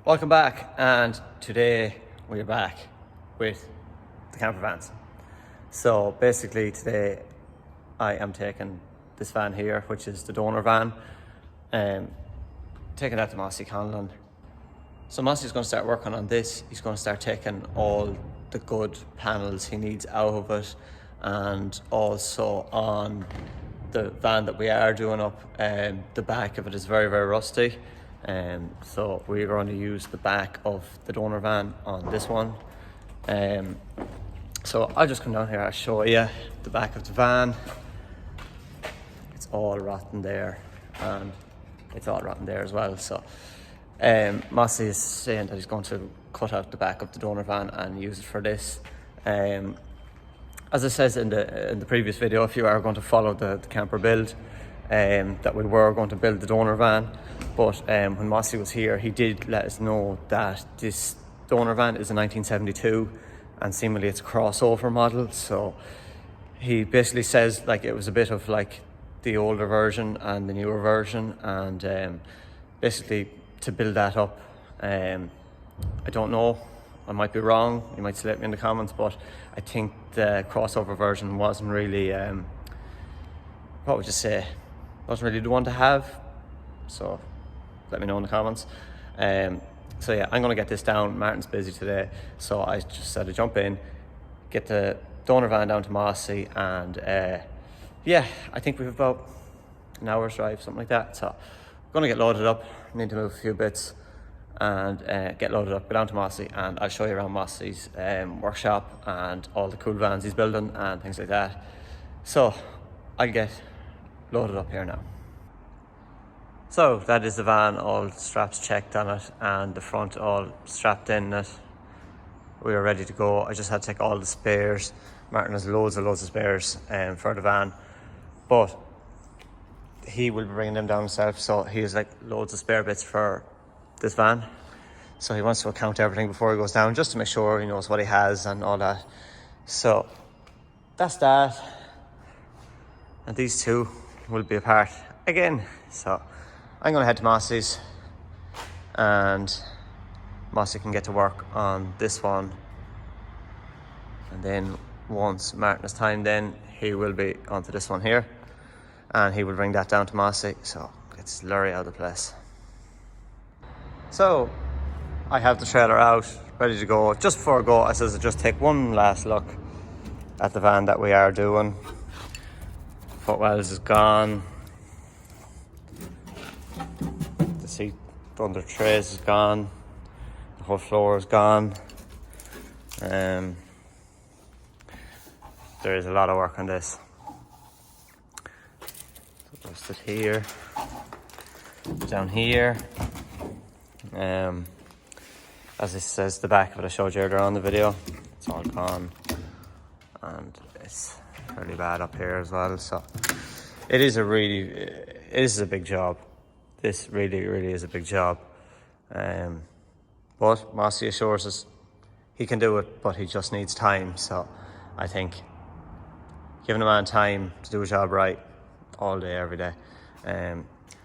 Welcome back, and today we are back with the camper vans. So basically today I am taking this van here, which is the donor van, taking that to Mossy Conlon. So Mossy's going to start working on this. He's going to start taking all the good panels he needs out of it, and also on the van that we are doing up, the back of it is very, very rusty. So we're going to use the back of the donor van on this one. So I'll just come down here, I'll show you the back of the van. It's all rotten there, and it's all rotten there as well. So Mossy is saying that he's going to cut out the back of the donor van and use it for this. As I said in the previous video, if you are going to follow the camper build, that we were going to build the donor van, but when Mossy was here, he did let us know that this donor van is a 1972 and seemingly it's a crossover model. So he basically says like it was a bit of like the older version and the newer version, and basically to build that up, I don't know, I might be wrong, you might slip me in the comments, but I think the crossover version wasn't really, what would you say, wasn't really the one to have. So let me know in the comments. So yeah, I'm gonna get this down. Martin's busy today, so I just said to jump in, get the donor van down to Mossy, and yeah, I think we have about an hour's drive, something like that. So I'm gonna get loaded up, need to move a few bits, and get loaded up, go down to Mossy, and I'll show you around Mossy's workshop and all the cool vans he's building and things like that. So I'll get loaded up here now. So that is the van, all straps checked on it and the front all strapped in it. We are ready to go. I just had to take all the spares. Martin has loads of spares for the van, but he will be bringing them down himself, so he has like loads of spare bits for this van. So he wants to account everything before he goes down, just to make sure he knows what he has and all that. So that's that. And these two will be apart again. So I'm going to head to Mossy's, and Mossy can get to work on this one. And then once Martin has time, then he will be onto this one here, and he will bring that down to Mossy. So it's lorry out of the place. So I have the trailer out, ready to go. Just before I go, I says I'll just take one last look at the van that we are doing. Footwells is gone. The seat under trays is gone. The whole floor is gone. There is a lot of work on this. So just sit here, down here. As it says, the back of it I showed you earlier on the video, it's all gone, and it's fairly bad up here as well. So it is a big job. This really is a big job. But Mossy assures us he can do it, but he just needs time. So I think giving a man time to do a job right all day, every day.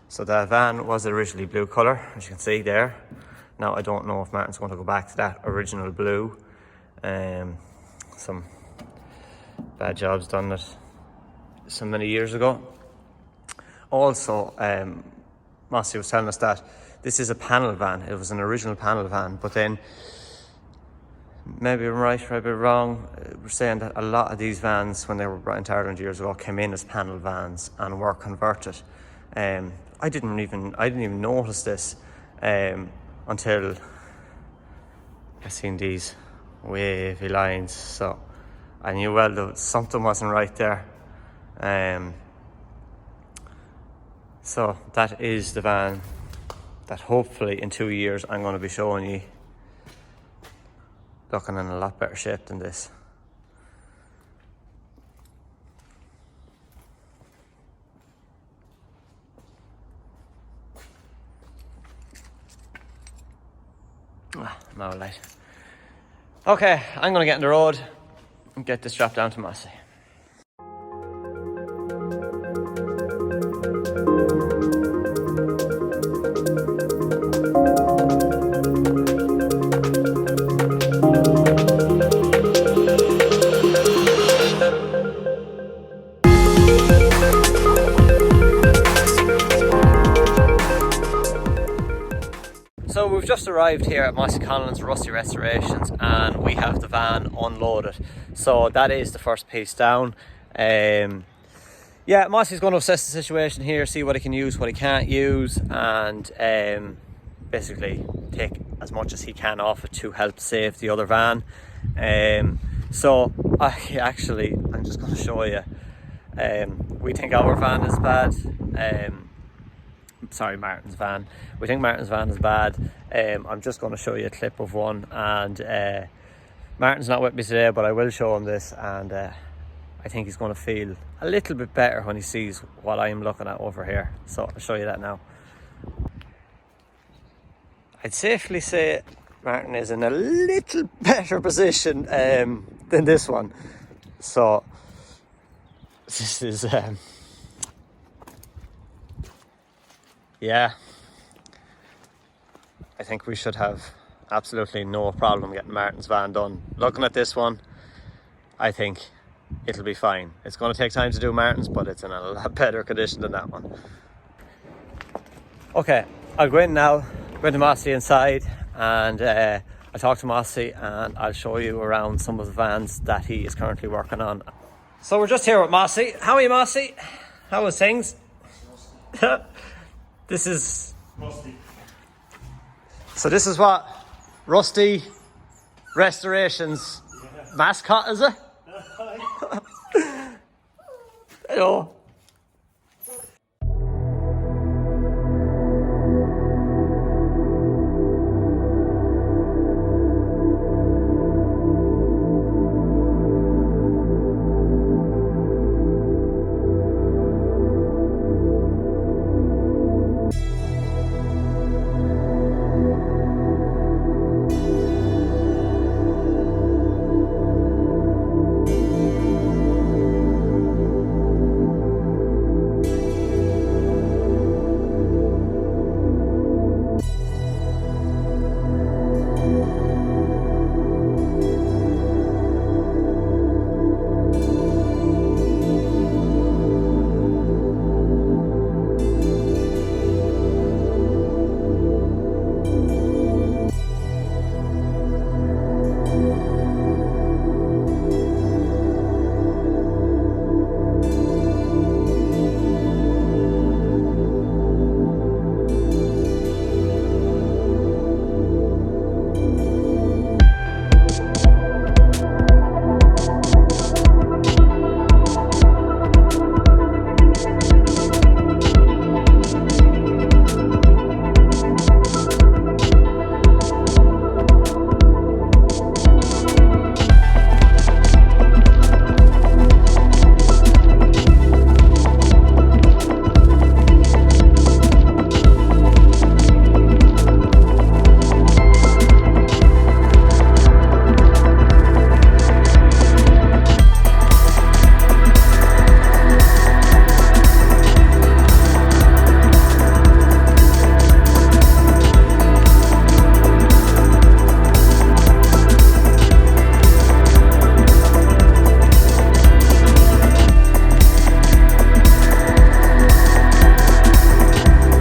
So the van was originally blue colour, as you can see there. Now I don't know if Martin's going to go back to that original blue. Some bad jobs done it so many years ago. Also, Mossy was telling us that this is a panel van. It was an original panel van, but then maybe I'm right, maybe wrong. We're saying that a lot of these vans, when they were brought into Ireland years ago, came in as panel vans and were converted. I didn't even notice this until I seen these wavy lines. So I knew, well, something wasn't right there. So that is the van that hopefully in 2 years I'm going to be showing you, looking in a lot better shape than this. Now light. Okay, I'm going to get on the road and get this strapped down to Mossy. So we've just arrived here at Mossy Conlon's Rusty Restorations and we have the van unloaded. So that is the first piece down. Yeah, Mossy's going to assess the situation here, see what he can use, what he can't use, and basically take as much as he can off it to help save the other van. So I'm just going to show you. We think our van is bad. Sorry, Martin's van. We think Martin's van is bad. I'm just going to show you a clip of one, and Martin's not with me today, but I will show him this, and I think he's going to feel a little bit better when he sees what I'm looking at over here. So I'll show you that now. I'd safely say Martin is in a little better position than this one. So this is yeah, I think we should have absolutely no problem getting Martin's van done. Looking at this one, I think it'll be fine. It's going to take time to do Martin's, but it's in a lot better condition than that one. Okay, I'll go in now, go into Mossy inside, and I'll talk to Mossy and I'll show you around some of the vans that he is currently working on. So we're just here with Mossy. How are you, Mossy? How is things? This is Rusty. So this is what Rusty Restorations mascot is it? Hello.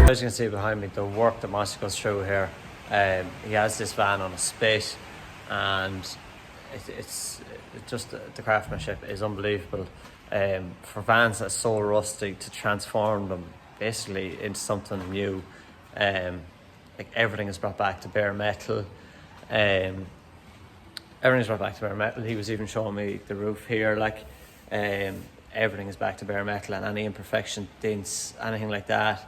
As you can see behind me, the work that Mossy goes through here, he has this van on a spit, and it's just the craftsmanship is unbelievable. For vans that's so rusty, to transform them basically into something new, like everything is brought back to bare metal. Everything's brought back to bare metal. He was even showing me the roof here, like everything is back to bare metal, and any imperfection, dents, anything like that,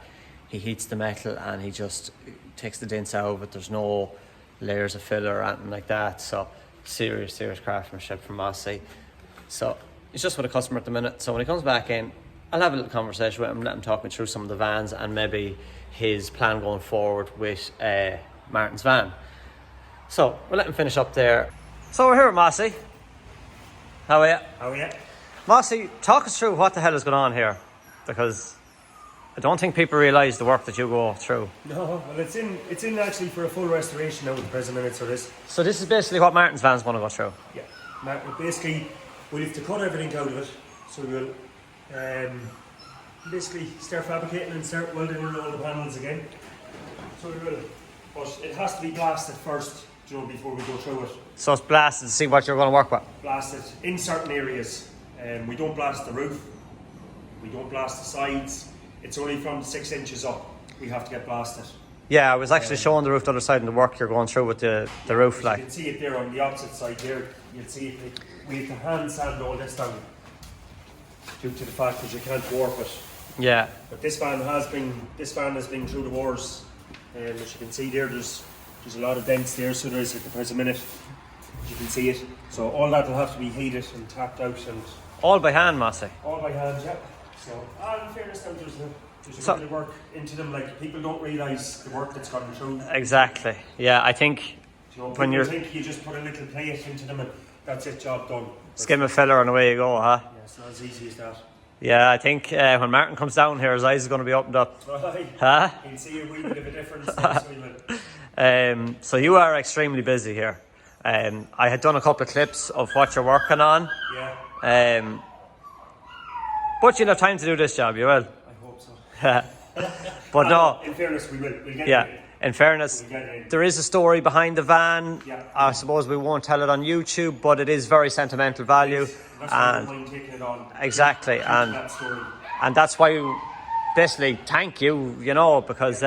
he heats the metal and he just takes the dents out of it. There's no layers of filler or anything like that. So serious craftsmanship from Mossy. So he's just with a customer at the minute. So when he comes back in, I'll have a little conversation with him, let him talk me through some of the vans and maybe his plan going forward with Martin's van. So we'll let him finish up there. So we're here with Mossy. How are you? How are you? Mossy, talk us through what the hell is going on here, because I don't think people realise the work that you go through. No, well it's in actually for a full restoration now at the present minute, so this. So this is basically what Martin's van's going to go through? Yeah, basically we'll have to cut everything out of it, so we'll basically start fabricating and start welding in all the panels again. So we will But it has to be blasted first, you know, before we go through it. So it's blasted to see what you're going to work with. Blasted in certain areas. We don't blast the roof. We don't blast the sides. It's only from 6 inches up we have to get blasted. Yeah, I was actually showing the roof the other side and the work you're going through with the roof. Like, you can see it there on the opposite side there. You'll see it. We have to hand sand all this down due to the fact that you can't warp it. Yeah. But this van has been through the wars. As you can see there, there's a lot of dents there. So there is at the present minute. As you can see it. So all that will have to be heated and tapped out and. All by hand, Mossy. All by hand, yeah. So, in fairness, now there's a bit of work into them. Like, people don't realise the work that's gone through. Exactly. Yeah, I think when you think you just put a little plate into them and that's it, job done. Skim a filler and away you go, huh? Yeah, it's not as easy as that. Yeah, I think when Martin comes down here, his eyes are going to be opened up. Right. Huh? He'll see a wee bit of a difference. So so you are extremely busy here. I had done a couple of clips of what you're working on. Yeah. But you'll have time to do this job, you will. I hope so. But no. In fairness, we will. We'll get it. In fairness, there is a story behind the van. Yeah. I suppose we won't tell it on YouTube, but it is very sentimental value. That's why we mind taking it on. Exactly. And that's why you basically thank you, you know, because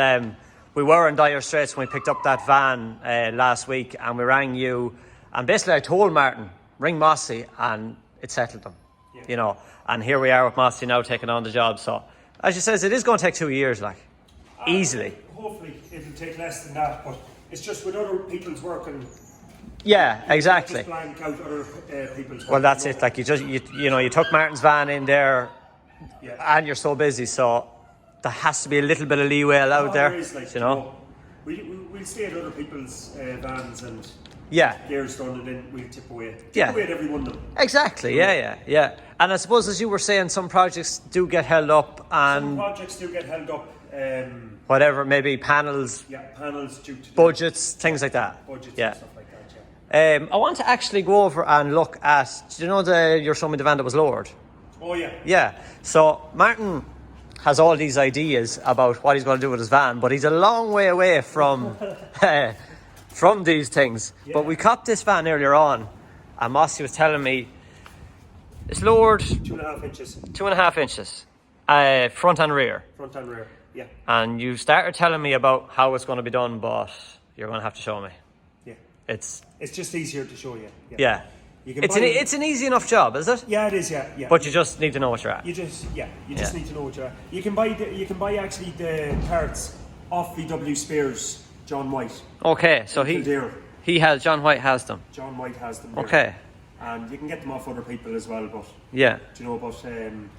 we were in dire straits when we picked up that van last week and we rang you. And basically I told Martin, ring Mossy, and it settled them, you know. And here we are with Mossy now taking on the job. So, as she says, it is going to take 2 years, like, easily. Hopefully it'll take less than that, but it's just with other people's work and... Yeah, exactly. Just blank out other people's work. Well, that's it. Like, you took Martin's van in there and you're so busy, so there has to be a little bit of leeway allowed there, is, like, you know. We'll stay at other people's vans and... Yeah. Theirs done and then we'll tip away. Yeah. Tip away at every one of them. Exactly, yeah. And I suppose, as you were saying, some projects do get held up and... Some projects do get held up. Whatever, maybe panels. Yeah, panels due to... Budgets, things like that. Budgets and stuff like that, I want to actually go over and look at... Do you know you're showing me the van that was lowered? Oh, yeah. Yeah. So, Martin has all these ideas about what he's going to do with his van, but he's a long way away from... from these things. Yeah. But we copped this van earlier on and Mossy was telling me it's lowered 2.5 inches. 2.5 inches. Front and rear. Front and rear, yeah. And you started telling me about how it's going to be done, but you're going to have to show me. Yeah. It's just easier to show you. Yeah. It's an easy enough job, is it? Yeah, it is, yeah. But you just need to know what you're at. You just need to know what you're at. You can buy actually the parts off VW Spares. John White. Okay, so John White has them. John White has them. Okay. And you can get them off other people as well, but... Yeah. Do you know, but...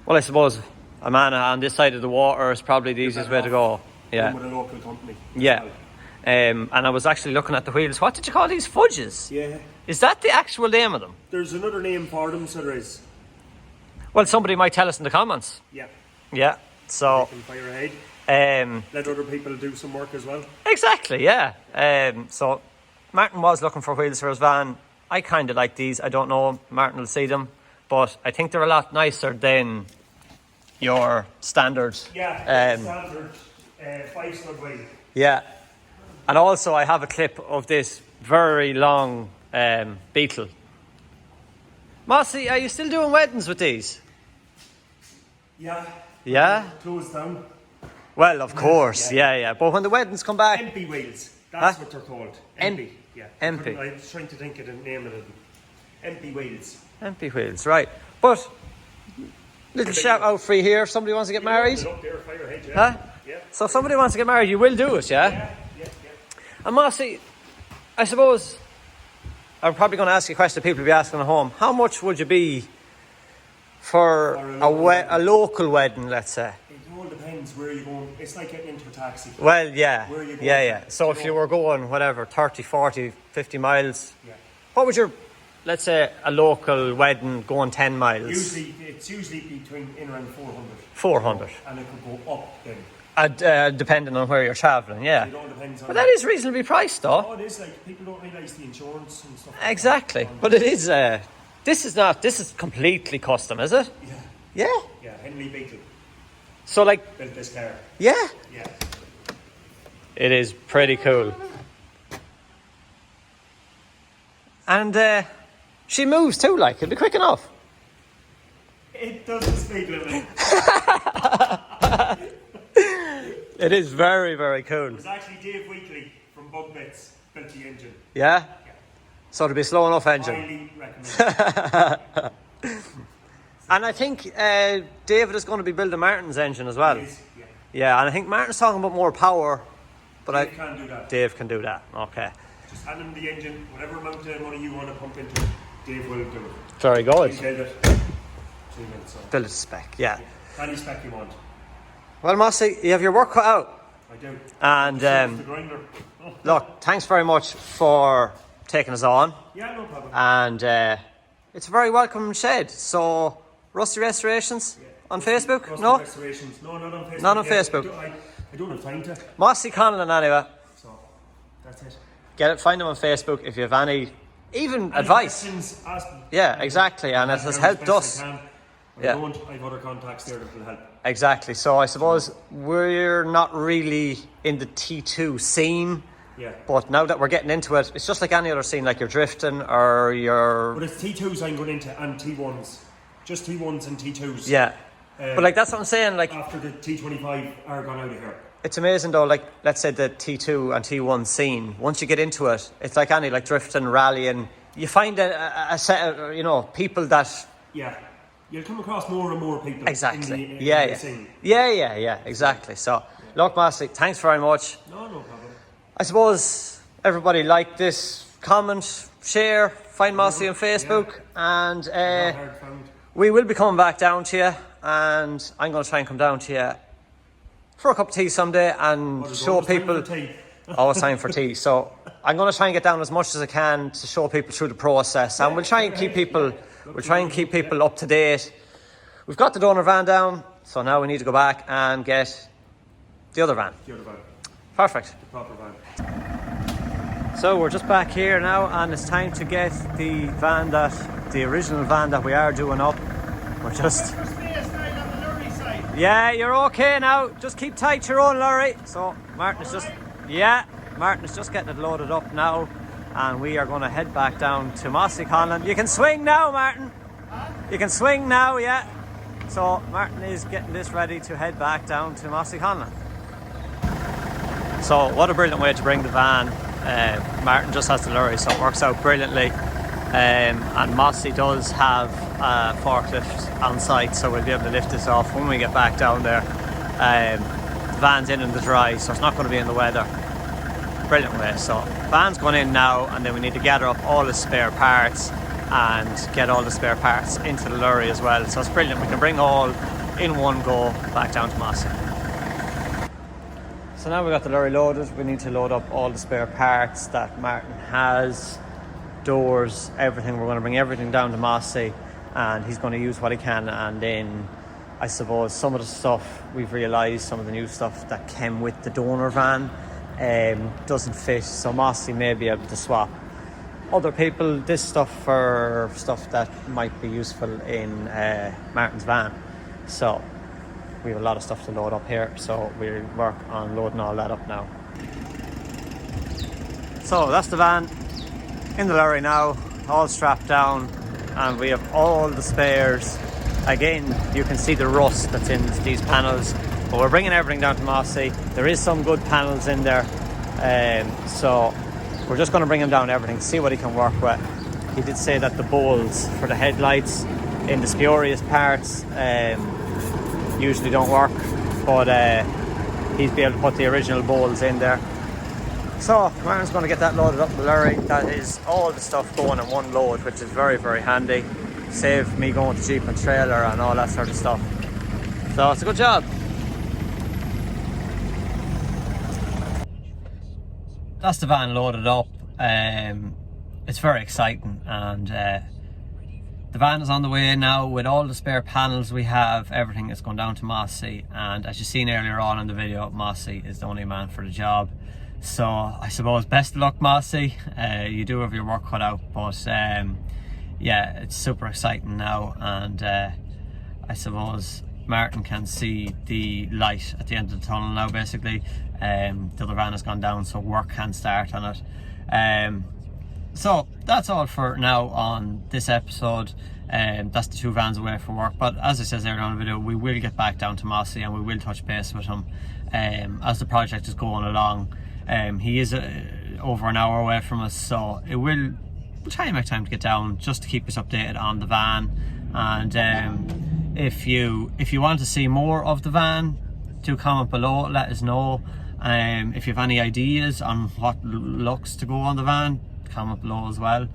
well, I suppose a man on this side of the water is probably the easiest way to go. Yeah. With a local company. Yeah. Well. And I was actually looking at the wheels. What did you call these? Fudges? Yeah. Is that the actual name of them? There's another name for them, so there is. Well, somebody might tell us in the comments. Yeah. Yeah. So... You can fire ahead. Let other people do some work as well. Exactly, yeah. So Martin was looking for wheels for his van. I kind of like these. I don't know, Martin will see them, but I think they're a lot nicer than your standard. Yeah, standard 5-stud wheel. Yeah. And also I have a clip of this very long Beetle. Mossy, are you still doing weddings with these? Yeah. Yeah? Closed down. Well, of course, yeah. But when the weddings come back... MP wheels, that's what they're called. MP, yeah. MP. I was trying to think of the name of it. MP wheels. MP wheels, right. But, little shout out for you here, if somebody wants to get married. Up there, fire ahead, yeah. Huh? Yeah. So if somebody wants to get married, you will do it, yeah? Yeah. And Mossy, I suppose, I'm probably going to ask you a question that people will be asking at home. How much would you be for a local wedding, let's say? It all depends where you're going. It's like getting into a taxi. Well, yeah. Where are you going? Yeah. So if you were going, 30, 40, 50 miles, what would your, let's say, a local wedding going 10 miles? It's usually between in around 400. 400. And it could go up then. Depending on where you're travelling, yeah. It all depends on... But that is reasonably priced, though. Oh, it is. Like, people don't realise the insurance and stuff. Exactly. But it is... this is completely custom, is it? Yeah. Yeah? Yeah, Henry Beetle. So, like... built this car. Yeah? Yeah. It is pretty cool. And she moves too, like, it'll be quick enough. It doesn't speak limit. It is very, very cool. It was actually Dave Weekly from Bug Bits built the engine. Yeah? Yeah. So it'll be a slow enough engine. Highly recommended. And I think David is going to be building Martin's engine as well. It is, yeah. Yeah, and I think Martin's talking about more power. But Dave can do that. Dave can do that, okay. Just hand him the engine, whatever amount of money you want to pump into it, Dave will do it. Very good. He'll build it 2 minutes. So. Build it to spec, yeah. Any spec you want. Well, Mossy, you have your work cut out. I do. And The grinder. Oh. look, thanks very much for taking us on. Yeah, no problem. And it's a very welcome shed. So, Rusty Restorations on Facebook? Rusty No? Restorations. No, not on Facebook. Not on yet. Facebook. I don't have time to. Mossy Conlon anyway. So, that's it. Get it, find them on Facebook if you have any, even advice. Questions, ask me. Yeah, exactly, and it has helped us. I Yeah. don't. I have other contacts there that will help. Exactly, so I suppose we're not really in the T2 scene, Yeah. but now that we're getting into it, it's just like any other scene, like you're drifting or But you're... it's T2s I'm going into and T1s. Just T1s and T2s. Yeah, but like that's what I'm saying, like After the T25 are gone out of here. it's amazing though, like let's say the T2 and T1 scene, once you get into it, it's like any, like drifting, rallying, you find a set of, you know, people that... Yeah. You'll come across more and more people. Exactly. In the Yeah. scene. Yeah, exactly. So, look, Marcy, thanks very much. No problem. I suppose everybody like this, comment, share, find Mossy on Facebook, and Not hard found. we will be coming back down to you, and I'm going to try and come down to you for a cup of tea someday and There's show always time people... for tea. Always time for tea. So I'm going to try and get down as much as I can to show people through the process, and we'll try and keep people... We'll try and keep people up to date. We've got the donor van down, so now we need to go back and get the other van. The other van. Perfect. The proper van. So we're just back here now, and it's time to get the original van that we are doing up. We're just... Yeah, you're okay now. Just keep tight to your own lorry. So Martin is just... Yeah, Martin is just getting it loaded up now. And we are going to head back down to Mossy Conlon. You can swing now, Martin. You can swing now, yeah. So Martin is getting this ready to head back down to Mossy Conlon. So what a brilliant way to bring the van. Martin just has the lorry, so it works out brilliantly. And Mossy does have a forklift on site, so we'll be able to lift this off when we get back down there. The van's in the dry, so it's not going to be in the weather. Brilliant way. So van's going in now, and then we need to gather up all the spare parts and get all the spare parts into the lorry as well. So it's brilliant. We can bring all in one go back down to Mossy. So now we've got the lorry loaded. We need to load up all the spare parts that Martin has, doors, everything. We're going to bring everything down to Mossy, and he's going to use what he can. And then I suppose some of the stuff we've realised, some of the new stuff that came with the donor van doesn't fit, so Mossy may be able to swap other people this stuff for stuff that might be useful in Martin's van. So we have a lot of stuff to load up here, so we'll work on loading all that up now. So that's the van in the lorry now, all strapped down, and we have all the spares. Again, you can see the rust that's in these panels, but we're bringing everything down to Mossy. There is some good panels in there, so we're just going to bring him down everything, see what he can work with. He did say that the bowls for the headlights in the spurious parts usually don't work, but he'd be able to put the original bowls in there. So Martin's going to get that loaded up in the lorry. That is all the stuff going in one load, which is very, very handy. Save me going to Jeep and trailer and all that sort of stuff. So it's a good job. That's the van loaded up. It's very exciting, and the van is on the way now with all the spare panels we have. Everything is going down to Mossy, and as you've seen earlier on in the video, Mossy is the only man for the job. So I suppose best of luck, Mossy. You do have your work cut out, but yeah, it's super exciting now, and I suppose Martin can see the light at the end of the tunnel now, basically. The other van has gone down, so work can start on it. So that's all for now on this episode. That's the 2 vans away from work, but as I said earlier on in the video, we will get back down to Mossy and we will touch base with him as the project is going along. He is over an hour away from us, so we'll try and make time to get down just to keep us updated on the van. And if you want to see more of the van, do comment below, let us know. If you have any ideas on what looks to go on the van, comment below as well.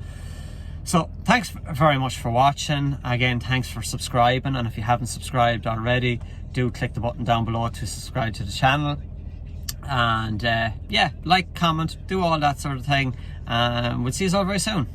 So thanks very much for watching. Again, thanks for subscribing, and if you haven't subscribed already, do click the button down below to subscribe to the channel. And yeah, like, comment, do all that sort of thing. We'll see you all very soon.